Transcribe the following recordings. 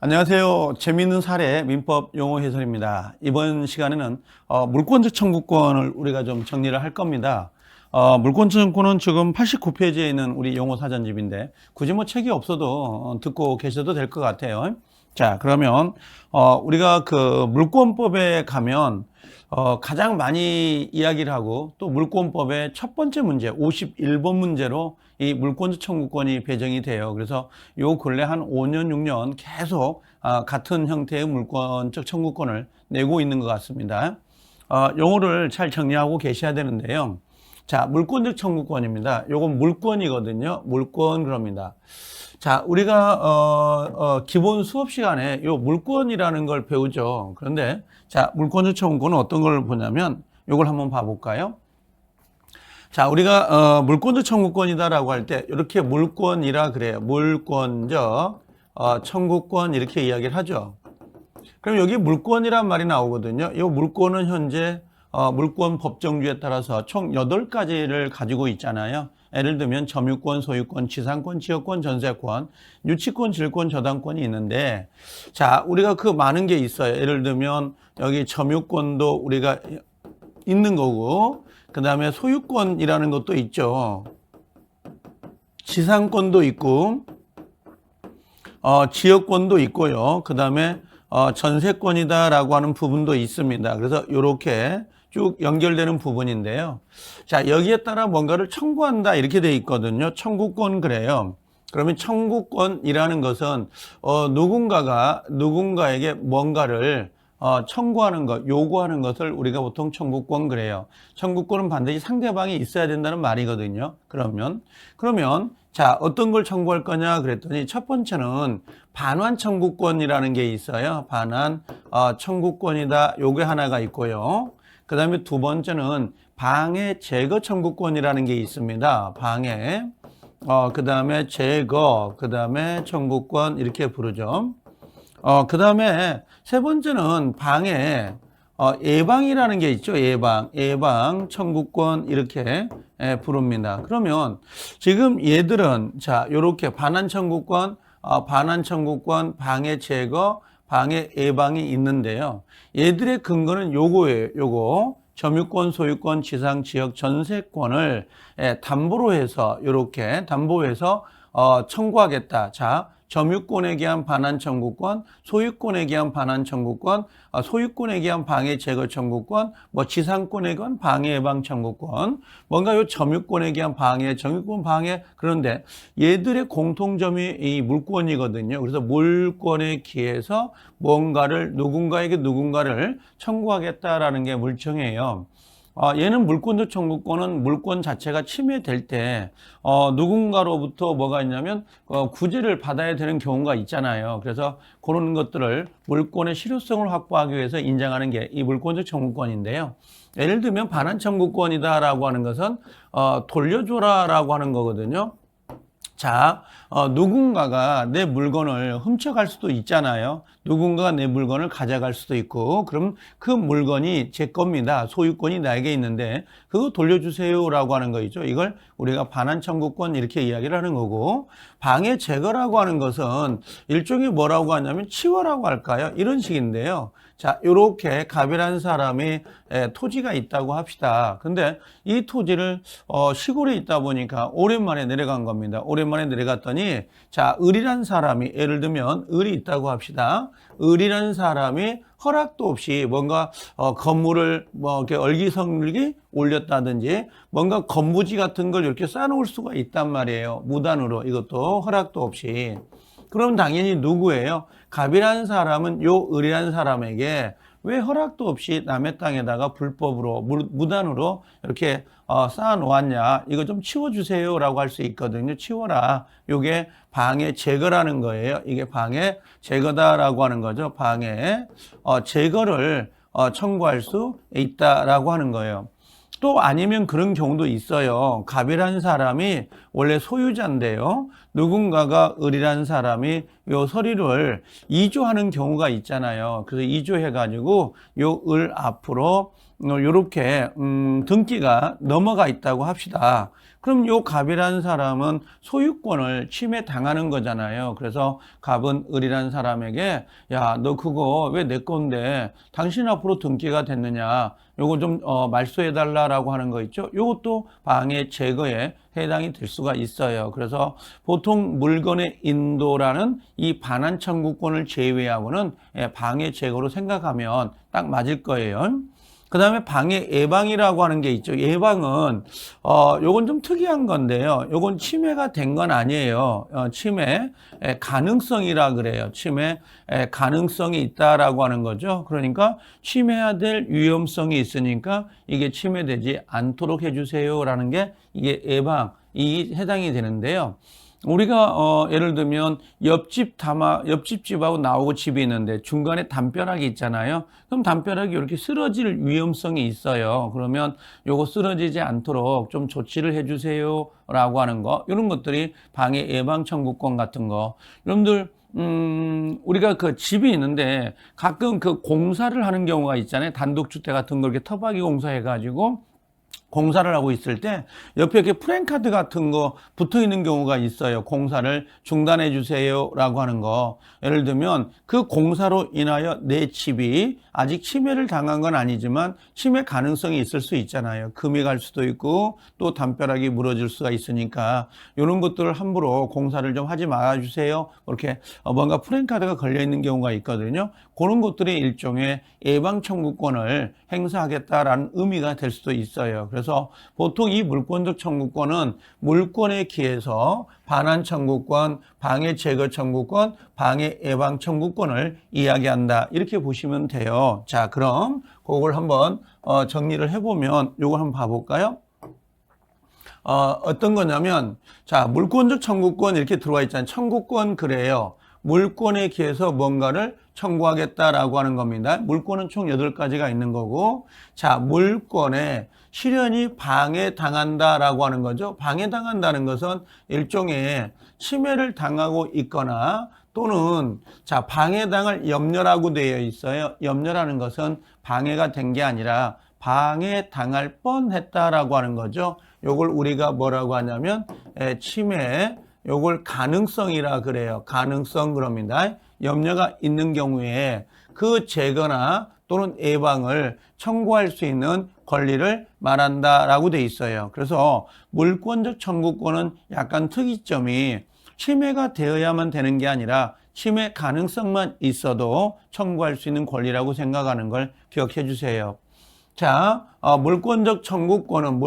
안녕하세요. 재미있는 사례 민법 용어 해설입니다. 이번 시간에는 물권적 청구권을 우리가 좀 정리를 할 겁니다. 물권적 청구권은 지금 89페이지에 있는 우리 용어 사전집인데 굳이 뭐 책이 없어도 듣고 계셔도 될 것 같아요. 자, 그러면 우리가 그 물권법에 가면 가장 많이 이야기를 하고 또 물권법의 첫 번째 문제 51번 문제로 이 물권적 청구권이 배정이 돼요. 그래서 요 근래 한 5년 6년 계속 같은 형태의 물권적 청구권을 내고 있는 것 같습니다. 용어를 잘 정리하고 계셔야 되는데요. 자, 물권적 청구권입니다. 요건 물권이거든요. 물권 그럽니다. 자, 우리가 기본 수업 시간에 요 물권이라는 걸 배우죠. 그런데 자, 물권적 청구권은 어떤 걸 보냐면 요걸 한번 봐볼까요? 자, 우리가 물권적 청구권이다라고 할 때 이렇게 물권이라 그래요. 물권적 청구권 이렇게 이야기를 하죠. 그럼 여기 물권이란 말이 나오거든요. 이 물권은 현재 물권 법정주에 따라서 총 8가지를 가지고 있잖아요. 예를 들면 점유권, 소유권, 지상권, 지역권, 전세권, 유치권, 질권, 저당권이 있는데 자, 우리가 그 많은 게 있어요. 예를 들면 여기 점유권도 우리가 있는 거고 그 다음에 소유권이라는 것도 있죠. 지상권도 있고 지역권도 있고요. 그 다음에 전세권이다라고 하는 부분도 있습니다. 그래서 이렇게 쭉 연결되는 부분인데요. 자, 여기에 따라 뭔가를 청구한다 이렇게 돼 있거든요. 청구권 그래요. 그러면 청구권이라는 것은 누군가가 누군가에게 뭔가를 청구하는 것, 요구하는 것을 우리가 보통 청구권 그래요. 청구권은 반드시 상대방이 있어야 된다는 말이거든요. 그러면 자, 어떤 걸 청구할 거냐 그랬더니 첫 번째는 반환 청구권이라는 게 있어요. 반환 청구권이다. 요게 하나가 있고요. 그 다음에 두 번째는 방해 제거 청구권이라는 게 있습니다. 방해, 그 다음에 제거, 그 다음에 청구권 이렇게 부르죠. 그 다음에 세 번째는 방해, 예방이라는 게 있죠. 예방 청구권 이렇게 부릅니다. 그러면 지금 얘들은 자, 요렇게 반환 청구권, 방해 제거, 방해 예방이 있는데요. 얘들의 근거는 요거예요. 요거. 점유권, 소유권, 지상, 지역, 전세권을 담보로 해서 요렇게 담보해서 청구하겠다. 자, 점유권에 대한 반환 청구권, 소유권에 대한 반환 청구권, 소유권에 대한 방해 제거 청구권, 뭐 지상권에 대한 방해 예방 청구권, 뭔가 요 점유권에 대한 방해, 점유권 방해 그런데 얘들의 공통점이 이 물권이거든요. 그래서 물권에 기해서 뭔가를 누군가를 청구하겠다라는 게 물청이에요. 얘는 물권적 청구권은 물권 자체가 침해될 때 누군가로부터 뭐가 있냐면 구제를 받아야 되는 경우가 있잖아요. 그래서 그런 것들을 물권의 실효성을 확보하기 위해서 인정하는 게 이 물권적 청구권인데요. 예를 들면 반환 청구권이다라고 하는 것은 돌려줘라라고 하는 거거든요. 자, 누군가가 내 물건을 훔쳐갈 수도 있잖아요. 누군가가 내 물건을 가져갈 수도 있고, 그럼 그 물건이 제 겁니다. 소유권이 나에게 있는데, 그거 돌려주세요라고 하는 거죠. 이걸 우리가 반환 청구권 이렇게 이야기를 하는 거고, 방해 제거라고 하는 것은 일종의 뭐라고 하냐면 치워라고 할까요? 이런 식인데요. 자, 요렇게 갑이라는 사람이 토지가 있다고 합시다. 근데 이 토지를 시골에 있다 보니까 오랜만에 내려간 겁니다. 오랜만에 내려갔더니 자, 을이라는 사람이 예를 들면 을이 있다고 합시다. 을이라는 사람이 허락도 없이 뭔가 건물을 뭐 이렇게 얼기설기 올렸다든지 뭔가 건부지 같은 걸 이렇게 쌓아놓을 수가 있단 말이에요. 무단으로 이것도 허락도 없이. 그럼 당연히 누구예요? 갑이라는 사람은 요 을이라는 사람에게 왜 허락도 없이 남의 땅에다가 불법으로 무단으로 이렇게 쌓아 놓았냐, 이거 좀 치워주세요 라고 할 수 있거든요. 치워라. 요게 방해 제거라는 거예요. 이게 방해 제거다라고 하는 거죠. 방해 제거를 청구할 수 있다라고 하는 거예요. 또 아니면 그런 경우도 있어요. 갑이라는 사람이 원래 소유자인데요. 누군가가 을이라는 사람이 요 서류를 이조하는 경우가 있잖아요. 그래서 이조해가지고 요 을 앞으로 요렇게 등기가 넘어가 있다고 합시다. 그럼 요 갑이라는 사람은 소유권을 침해당하는 거잖아요. 그래서 갑은 을이라는 사람에게 야, 너 그거 왜 내 건데 당신 앞으로 등기가 됐느냐, 요거 좀 말소해달라라고 하는 거 있죠. 요것도 방해 제거에 해당이 될 수가 있어요. 그래서 보통 물건의 인도라는 이 반환 청구권을 제외하고는 방해 제거로 생각하면 딱 맞을 거예요. 그 다음에 방해 예방이라고 하는 게 있죠. 예방은 요건 좀 특이한 건데요. 요건 침해가 된 건 아니에요. 침해 가능성이라 그래요. 침해 가능성이 있다라고 하는 거죠. 그러니까 침해해야 될 위험성이 있으니까 이게 침해되지 않도록 해주세요라는 게 이게 예방이 해당이 되는데요. 우리가 예를 들면 옆집집하고 나오고 집이 있는데 중간에 담벼락이 있잖아요. 그럼 담벼락이 이렇게 쓰러질 위험성이 있어요. 그러면 요거 쓰러지지 않도록 좀 조치를 해주세요라고 하는 거, 이런 것들이 방해 예방 청구권 같은 거. 여러분들 우리가 그 집이 있는데 가끔 그 공사를 하는 경우가 있잖아요. 단독주택 같은 걸 이렇게 터박이 공사해가지고 공사를 하고 있을 때 옆에 이렇게 프랜카드 같은 거 붙어 있는 경우가 있어요. 공사를 중단해 주세요라고 하는 거. 예를 들면 그 공사로 인하여 내 집이 아직 침해를 당한 건 아니지만 침해 가능성이 있을 수 있잖아요. 금이 갈 수도 있고 또 담벼락이 무너질 수가 있으니까 이런 것들을 함부로 공사를 좀 하지 말아 주세요. 이렇게 뭔가 프랜카드가 걸려 있는 경우가 있거든요. 그런 것들이 일종의 예방 청구권을 행사하겠다라는 의미가 될 수도 있어요. 그래서 보통 이 물권적 청구권은 물권에 기해서 반환 청구권, 방해 제거 청구권, 방해 예방 청구권을 이야기한다, 이렇게 보시면 돼요. 자, 그럼 그걸 한번 정리를 해보면 요걸 한번 봐볼까요? 어떤 거냐면, 자, 물권적 청구권 이렇게 들어와 있잖아요. 청구권 그래요. 물권에 기해서 뭔가를 청구하겠다라고 하는 겁니다. 물권은 총 8가지가 있는 거고, 자, 물권에 실현이 방해당한다라고 하는 거죠. 방해당한다는 것은 일종의 침해를 당하고 있거나 또는 자, 방해당할 염려라고 되어 있어요. 염려라는 것은 방해가 된 게 아니라 방해당할 뻔했다라고 하는 거죠. 요걸 우리가 뭐라고 하냐면 침해, 요걸 가능성이라 그래요. 가능성 그럽니다. 염려가 있는 경우에 그 제거나 또는 예방을 청구할 수 있는 권리를 말한다라고 돼 있어요. 그래서 물권적 청구권은 약간 특이점이 침해가 되어야만 되는 게 아니라 침해 가능성만 있어도 청구할 수 있는 권리라고 생각하는 걸 기억해 주세요. 자, 물권적 청구권은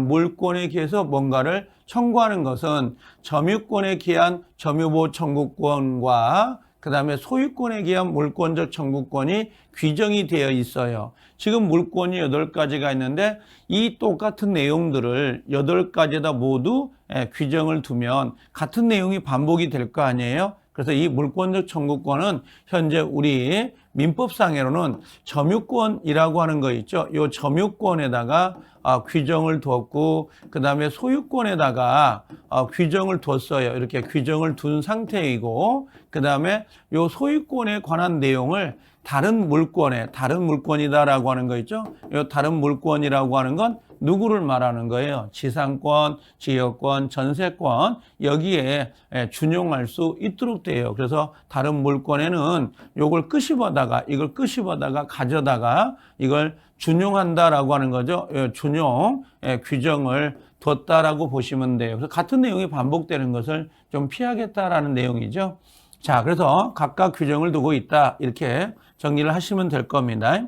물권에 기해서 뭔가를 청구하는 것은 점유권에 기한 점유보호 청구권과 그 다음에 소유권에 기한 물권적 청구권이 규정이 되어 있어요. 지금 물권이 8가지가 있는데 이 똑같은 내용들을 8가지에다 모두 규정을 두면 같은 내용이 반복이 될 거 아니에요? 그래서 이 물권적 청구권은 현재 우리 민법상으로는 점유권이라고 하는 거 있죠. 이 점유권에다가 규정을 두었고 그 다음에 소유권에다가 규정을 뒀어요. 이렇게 규정을 둔 상태이고 그 다음에 이 소유권에 관한 내용을 다른 물권이다라고 하는 거 있죠. 이 다른 물권이라고 하는 건 누구를 말하는 거예요? 지상권, 지역권, 전세권, 여기에 준용할 수 있도록 돼요. 그래서 다른 물권에는 이걸 이걸 끄집어다가 가져다가 이걸 준용한다라고 하는 거죠. 준용 규정을 뒀다라고 보시면 돼요. 그래서 같은 내용이 반복되는 것을 좀 피하겠다라는 내용이죠. 자, 그래서 각각 규정을 두고 있다, 이렇게 정리를 하시면 될 겁니다.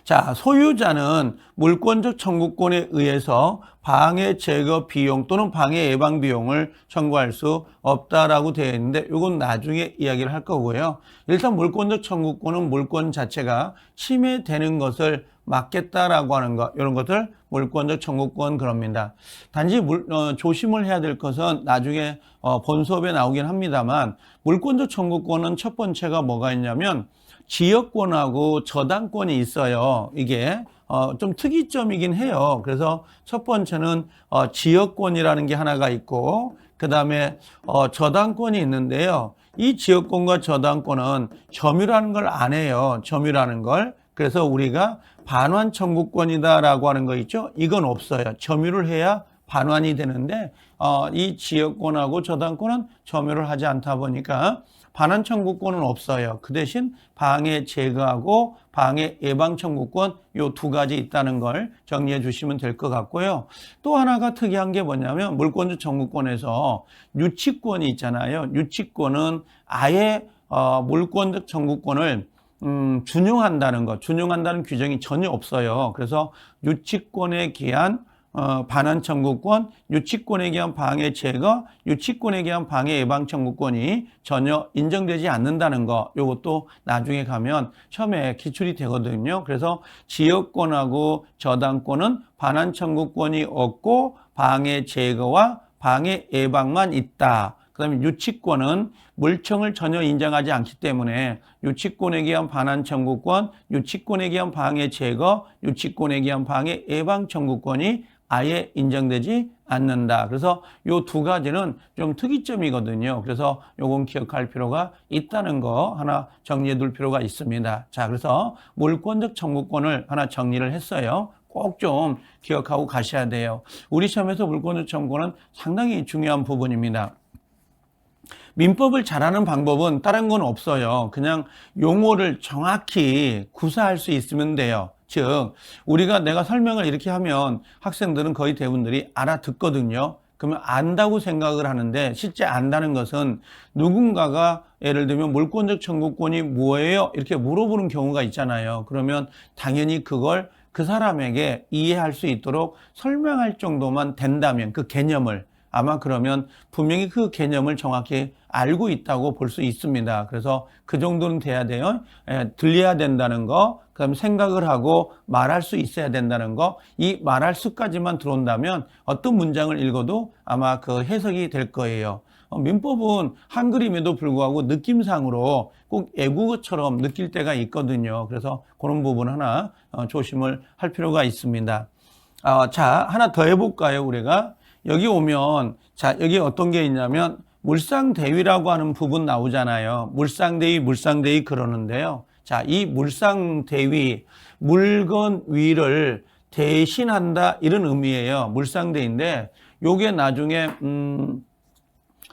자, 소유자는 물권적 청구권에 의해서 방해 제거 비용 또는 방해 예방 비용을 청구할 수 없다라고 되어 있는데 이건 나중에 이야기를 할 거고요. 일단 물권적 청구권은 물권 자체가 침해되는 것을 막겠다라고 하는 것, 이런 것들 물권적 청구권 그럽니다. 단지 조심을 해야 될 것은 나중에 본 수업에 나오긴 합니다만 물권적 청구권은 첫 번째가 뭐가 있냐면 지역권하고 저당권이 있어요. 이게 좀 특이점이긴 해요. 그래서 첫 번째는 지역권이라는 게 하나가 있고 그 다음에 저당권이 있는데요. 이 지역권과 저당권은 점유라는 걸 안 해요. 점유라는 걸. 그래서 우리가 반환 청구권이다라고 하는 거 있죠? 이건 없어요. 점유를 해야 반환이 되는데 이 지역권하고 저당권은 점유를 하지 않다 보니까 반환 청구권은 없어요. 그 대신 방해 제거하고 방해 예방 청구권 요 두 가지 있다는 걸 정리해 주시면 될 것 같고요. 또 하나가 특이한 게 뭐냐면 물권적 청구권에서 유치권이 있잖아요. 유치권은 아예 물권적 청구권을 준용한다는 것, 준용한다는 규정이 전혀 없어요. 그래서 유치권에 기한 반환 청구권, 유치권에 기한 방해 제거, 유치권에 기한 방해 예방 청구권이 전혀 인정되지 않는다는 거, 요것도 나중에 가면 처음에 기출이 되거든요. 그래서 지역권하고 저당권은 반환 청구권이 없고 방해 제거와 방해 예방만 있다. 그 다음에 유치권은 물청을 전혀 인정하지 않기 때문에 유치권에 기한 반환 청구권, 유치권에 기한 방해 제거, 유치권에 기한 방해 예방 청구권이 아예 인정되지 않는다. 그래서 요 두 가지는 좀 특이점이거든요. 그래서 요건 기억할 필요가 있다는 거 하나 정리해 둘 필요가 있습니다. 자, 그래서 물권적 청구권을 하나 정리를 했어요. 꼭 좀 기억하고 가셔야 돼요. 우리 시험에서 물권적 청구권은 상당히 중요한 부분입니다. 민법을 잘하는 방법은 다른 건 없어요. 그냥 용어를 정확히 구사할 수 있으면 돼요. 즉 내가 설명을 이렇게 하면 학생들은 거의 대부분들이 알아듣거든요. 그러면 안다고 생각을 하는데 실제 안다는 것은 누군가가 예를 들면 물권적 청구권이 뭐예요? 이렇게 물어보는 경우가 있잖아요. 그러면 당연히 그걸 그 사람에게 이해할 수 있도록 설명할 정도만 된다면 그 개념을 아마 그러면 분명히 그 개념을 정확히 알고 있다고 볼 수 있습니다. 그래서 그 정도는 돼야 돼요. 들려야 된다는 거, 그다음에 생각을 하고 말할 수 있어야 된다는 거, 이 말할 수까지만 들어온다면 어떤 문장을 읽어도 아마 그 해석이 될 거예요. 민법은 한글임에도 불구하고 느낌상으로 꼭 애국어처럼 느낄 때가 있거든요. 그래서 그런 부분 하나 조심을 할 필요가 있습니다. 자, 하나 더 해볼까요, 우리가? 여기 오면, 자, 여기 어떤 게 있냐면, 물상대위라고 하는 부분 나오잖아요. 물상대위 그러는데요. 자, 이 물상대위, 물건 위를 대신한다, 이런 의미예요. 물상대위인데, 요게 나중에,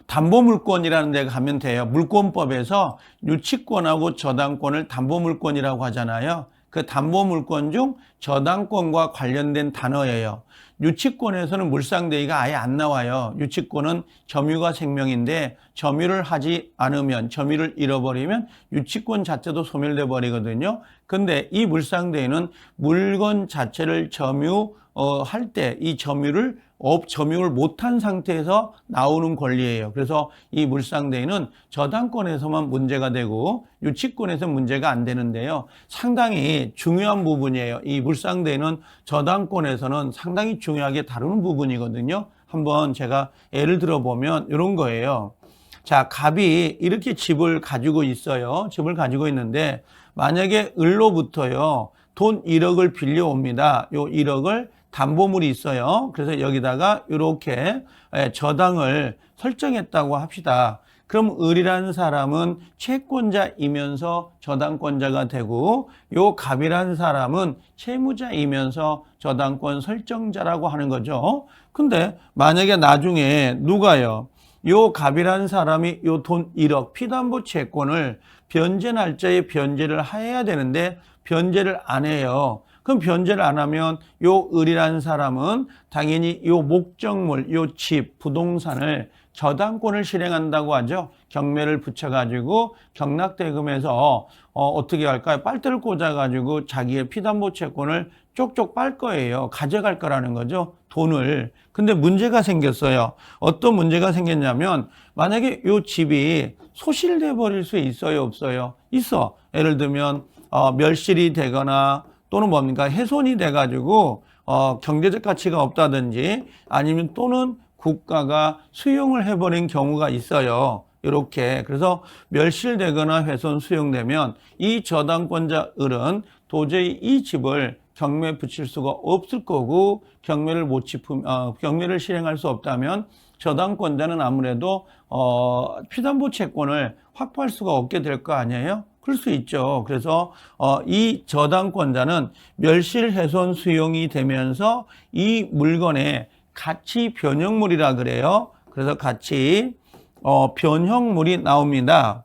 담보물권이라는 데 가면 돼요. 물권법에서 유치권하고 저당권을 담보물권이라고 하잖아요. 그 담보물권 중 저당권과 관련된 단어예요. 유치권에서는 물상대위가 아예 안 나와요. 유치권은 점유가 생명인데 점유를 하지 않으면, 점유를 잃어버리면 유치권 자체도 소멸돼 버리거든요. 근데 이 물상대위는 물건 자체를 점유할 때 이 점유를 못한 상태에서 나오는 권리예요. 그래서 이 물상대위는 저당권에서만 문제가 되고 유치권에서 문제가 안 되는데요. 상당히 중요한 부분이에요. 이 물상대위는 저당권에서는 상당히 중요하게 다루는 부분이거든요. 한번 제가 예를 들어보면 이런 거예요. 자, 갑이 이렇게 집을 가지고 있어요. 집을 가지고 있는데 만약에 을로부터요, 돈 1억을 빌려옵니다. 요 1억을 담보물이 있어요. 그래서 여기다가 이렇게 저당을 설정했다고 합시다. 그럼 을이라는 사람은 채권자이면서 저당권자가 되고 요 갑이라는 사람은 채무자이면서 저당권 설정자라고 하는 거죠. 근데 만약에 나중에 누가요? 요 갑이라는 사람이 요 돈 1억 피담보 채권을 변제 날짜에 변제를 해야 되는데 변제를 안 해요. 그럼 변제를 안 하면 요 을이라는 사람은 당연히 요 목적물, 요 집, 부동산을 저당권을 실행한다고 하죠. 경매를 붙여가지고 경락대금에서 어떻게 할까요? 빨대를 꽂아가지고 자기의 피담보 채권을 쪽쪽 빨 거예요. 가져갈 거라는 거죠. 돈을. 근데 문제가 생겼어요. 어떤 문제가 생겼냐면 만약에 요 집이 소실돼 버릴 수 있어요, 없어요? 있어. 예를 들면 멸실이 되거나 또는 뭡니까? 훼손이 돼가지고 경제적 가치가 없다든지 아니면 또는 국가가 수용을 해버린 경우가 있어요. 이렇게. 그래서 멸실되거나 훼손 수용되면 이 저당권자 을은 도저히 이 집을 경매에 붙일 수가 없을 거고 경매를 실행할 수 없다면 저당권자는 아무래도 피담보 채권을 확보할 수가 없게 될 거 아니에요? 그럴 수 있죠. 그래서 이 저당권자는 멸실훼손 수용이 되면서 이 물건의 가치 변형물이라 그래요. 그래서 가치 변형물이 나옵니다.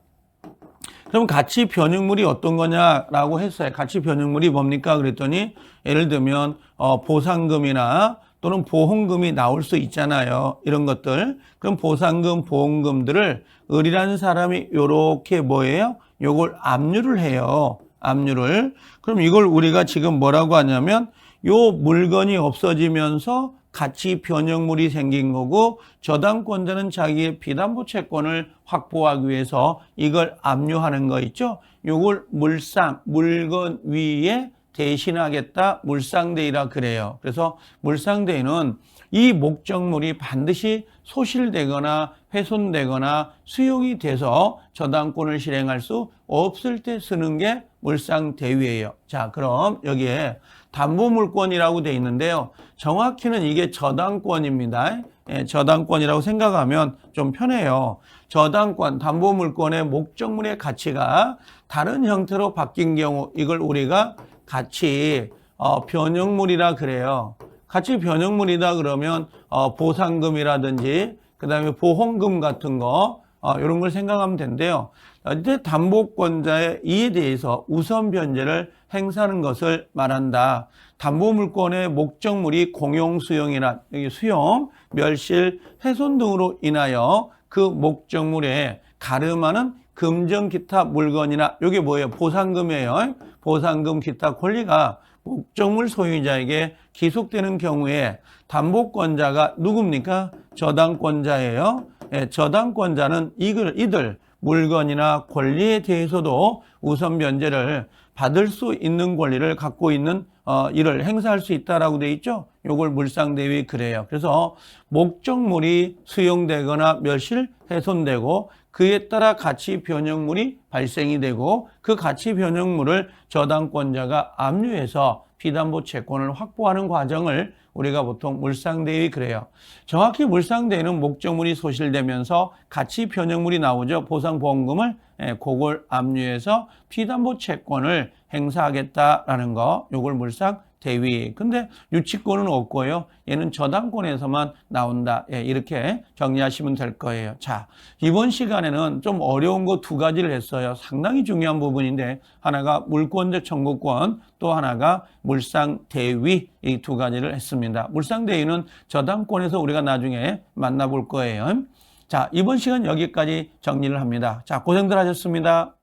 그럼 가치 변형물이 어떤 거냐라고 했어요. 가치 변형물이 뭡니까? 그랬더니 예를 들면 보상금이나 또는 보험금이 나올 수 있잖아요. 이런 것들. 그럼 보상금, 보험금들을 을이라는 사람이 요렇게 뭐예요? 요걸 압류를 해요. 압류를. 그럼 이걸 우리가 지금 뭐라고 하냐면 요 물건이 없어지면서 가치 변형물이 생긴 거고 저당권자는 자기의 비담보 채권을 확보하기 위해서 이걸 압류하는 거 있죠? 요걸 물상, 물건 위에 대신하겠다, 물상대의라 그래요. 그래서 물상대의는 이 목적물이 반드시 소실되거나 훼손되거나 수용이 돼서 저당권을 실행할 수 없을 때 쓰는 게 물상대위예요. 자, 그럼 여기에 담보물권이라고 돼 있는데요. 정확히는 이게 저당권입니다. 저당권이라고 생각하면 좀 편해요. 저당권, 담보물권의 목적물의 가치가 다른 형태로 바뀐 경우 이걸 우리가 가치 변형물이라 그래요. 가치 변형물이다 그러면 보상금이라든지 그다음에 보험금 같은 거 이런 걸 생각하면 된대요. 이때 담보권자의 이에 대해서 우선 변제를 행사하는 것을 말한다. 담보물권의 목적물이 공용수용이나 수용, 멸실, 훼손 등으로 인하여 그 목적물에 가름하는 금전 기타 물건이나 이게 뭐예요? 보상금이에요. 보상금 기타 권리가 목적물 소유자에게 기속되는 경우에 담보권자가 누굽니까? 저당권자예요. 저당권자는 이들 물건이나 권리에 대해서도 우선 변제를 받을 수 있는 권리를 갖고 있는 이를 행사할 수 있다라고 돼 있죠. 요걸 물상대위 그래요. 그래서 목적물이 수용되거나 멸실, 훼손되고 그에 따라 가치 변형물이 발생이 되고 그 가치 변형물을 저당권자가 압류해서 피담보 채권을 확보하는 과정을 우리가 보통 물상대위 그래요. 정확히 물상대위는 목적물이 소실되면서 가치 변형물이 나오죠. 보상보험금을 그걸 압류해서 피담보 채권을 행사하겠다라는 거. 요걸 물상대위. 근데 유치권은 없고요. 얘는 저당권에서만 나온다. 이렇게 정리하시면 될 거예요. 자, 이번 시간에는 좀 어려운 거 두 가지를 했어요. 상당히 중요한 부분인데 하나가 물권적 청구권, 또 하나가 물상대위 이 두 가지를 했습니다. 물상대위는 저당권에서 우리가 나중에 만나볼 거예요. 자, 이번 시간 여기까지 정리를 합니다. 자, 고생들 하셨습니다.